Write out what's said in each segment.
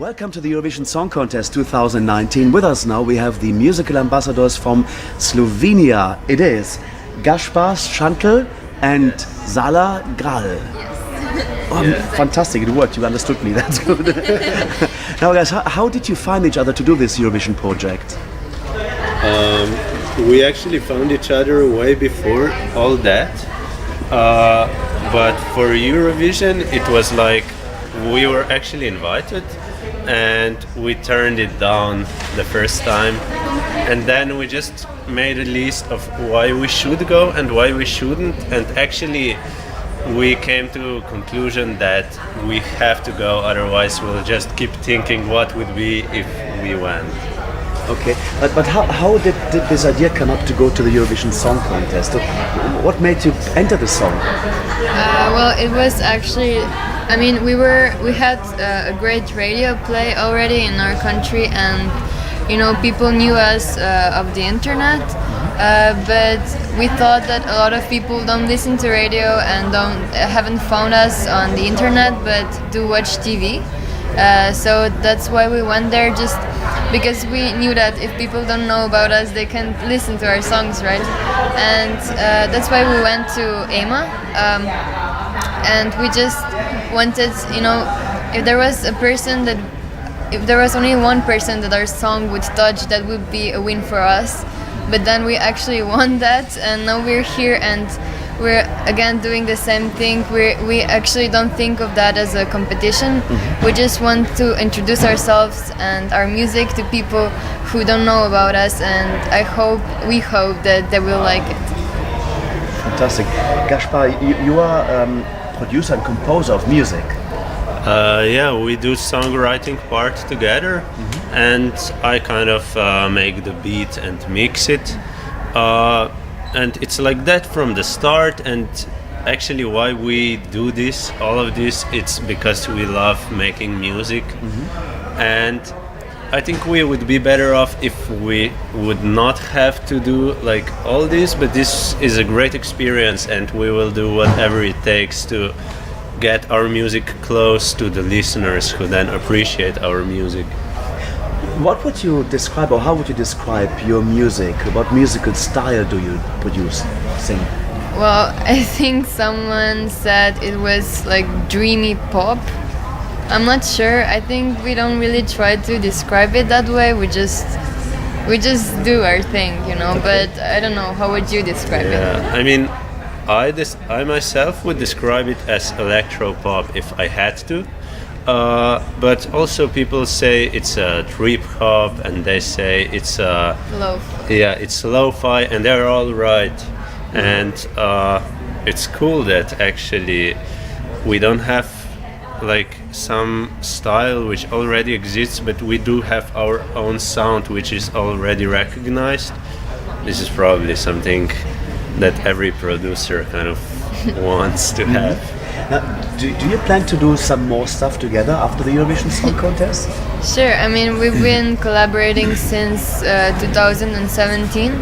Welcome to the Eurovision Song Contest 2019. With us now we have the musical ambassadors from Slovenia. It is Gašper Šanti and Zala Kralj. Yes. Oh, fantastic, it worked, you understood me, that's good. Now guys, how did you find each other to do this Eurovision project? We actually found each other way before all that. But for Eurovision, it was like we were actually invited and we turned it down the first time. And then we just made a list of why we should go and why we shouldn't. And actually, we came to a conclusion that we have to go, otherwise we'll just keep thinking what would be if we went. Okay, but how did this idea come up to go to the Eurovision Song Contest? What made you enter the song? Well, it was actually, I mean, we had a great radio play already in our country, and you know, people knew us of the internet, but we thought that a lot of people don't listen to radio and haven't found us on the internet, but do watch TV. So that's why we went there, just because we knew that if people don't know about us, they can listen to our songs, right? And that's why we went to EMA, and we just wanted, you know, if there was only one person that our song would touch, that would be a win for us. But then we actually won that, and now we're here and we're again doing the same thing. We actually don't think of that as a competition. We just want to introduce ourselves and our music to people who don't know about us, and we hope that they will like it. Fantastic. Gašper, you are producer and composer of music. Yeah, we do songwriting part together, and I kind of make the beat and mix it. And it's like that from the start, and actually why we do this, all of this, it's because we love making music. And I think we would be better off if we would not have to do like all this, but this is a great experience and we will do whatever it takes to get our music close to the listeners who then appreciate our music. What would you describe, or how would you describe your music? What musical style do you sing? Well, I think someone said it was like dreamy pop. I'm not sure. I think we don't really try to describe it that way. We just do our thing, you know. Okay. But I don't know. How would you describe it? I mean, I myself would describe it as electro pop if I had to. But also people say it's a trip hop, and they say it's a it's lo-fi, and they're all right. And it's cool that actually we don't have like some style which already exists, but we do have our own sound which is already recognized. This is probably something that every producer kind of wants to have. Now, do you plan to do some more stuff together after the Eurovision Song Contest? Sure. I mean, we've been collaborating since 2017,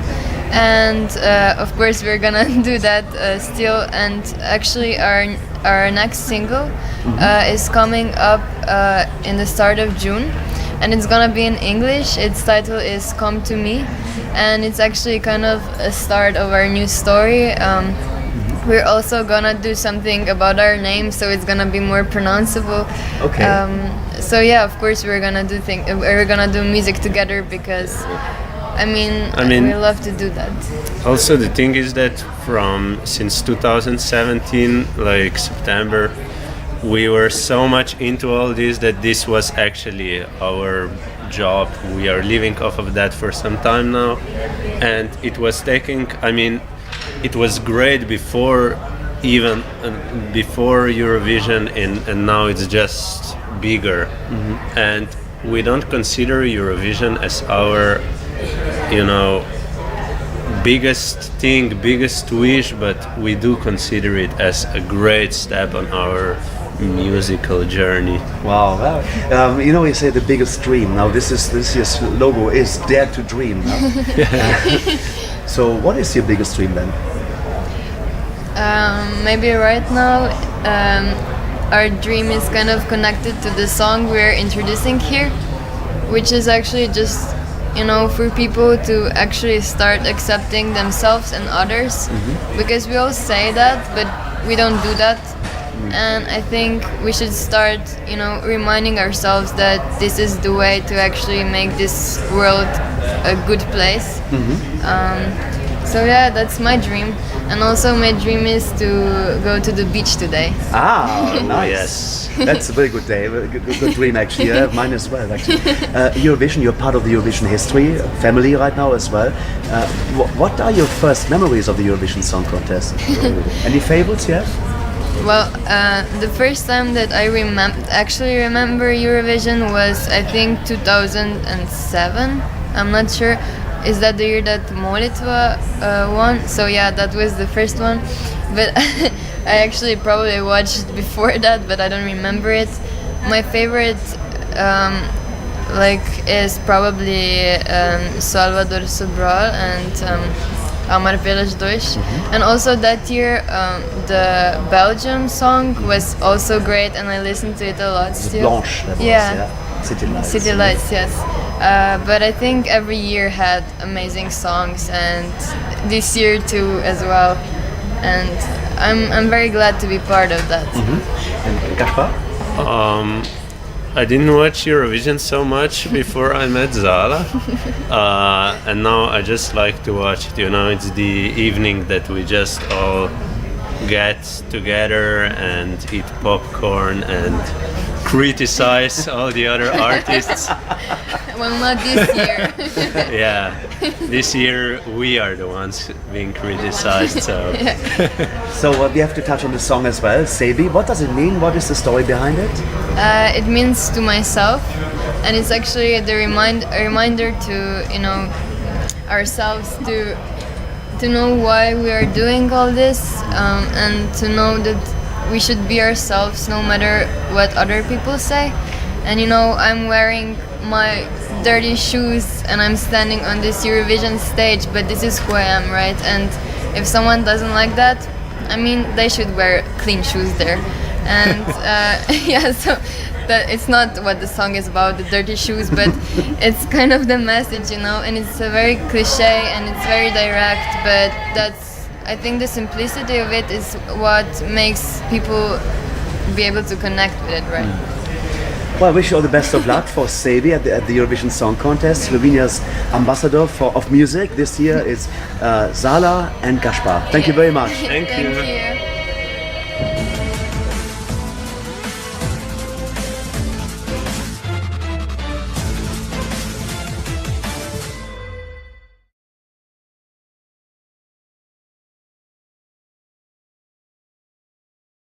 and of course we're gonna do that still. And actually, our next single is coming up in the start of June, and it's gonna be in English. Its title is "Come to Me," and it's actually kind of a start of our new story. We're also gonna do something about our name, so it's gonna be more pronounceable. Okay. So yeah, of course we're gonna do music together, because I mean we love to do that. Also, the thing is that since 2017, like September, we were so much into all this that this was actually our job. We are living off of that for some time now, and it was taking. I mean, it was great before Eurovision, and now it's just bigger. And we don't consider Eurovision as our, you know, biggest wish, but we do consider it as a great step on our musical journey. Wow. You know, you say the biggest dream. Now this year's logo is Dare to Dream. So what is your biggest dream then? Maybe right now our dream is kind of connected to the song we're introducing here, which is actually just, for people to actually start accepting themselves and others, because we all say that, but we don't do that. And I think we should start, reminding ourselves that this is the way to actually make this world a good place. So yeah, that's my dream. And also my dream is to go to the beach today. Ah, nice. Yes. That's a very good day, good dream actually. Yeah, mine as well actually. Eurovision, you're part of the Eurovision history, family right now as well. What are your first memories of the Eurovision Song Contest? Any favorites you have? Well, the first time that I actually remember Eurovision was, I think, 2007. I'm not sure. Is that the year that Molitva won? So yeah, that was the first one. But I actually probably watched before that, but I don't remember it. My favorite, is probably Salvador Sobral and Amar pelas dois. And also that year, the Belgium song was also great, and I listened to it a lot still. Blanche, that was, yeah. City Lights. City Lights, yes. But I think every year had amazing songs, and this year too as well. And I'm very glad to be part of that. And Gašper? I didn't watch Eurovision so much before I met Zala, and now I just like to watch it. It's the evening that we just all get together and eat popcorn and criticize all the other artists. Well, not this year. Yeah, this year we are the ones being criticized. So, So we have to touch on the song as well. Sebi, what does it mean? What is the story behind it? It means to myself, and it's actually a reminder to ourselves to know why we are doing all this, and to know that we should be ourselves no matter what other people say. And I'm wearing my dirty shoes and I'm standing on this Eurovision stage, but this is who I am, right? And if someone doesn't like that, they should wear clean shoes there. And so that it's not what the song is about, the dirty shoes, but it's kind of the message, and it's a very cliche and it's very direct, but I think the simplicity of it is what makes people be able to connect with it, right? Well, I wish you all the best of luck for Sebi at the Eurovision Song Contest. Slovenia's ambassador of music this year is Zala and Gašper. Thank you very much. thank you.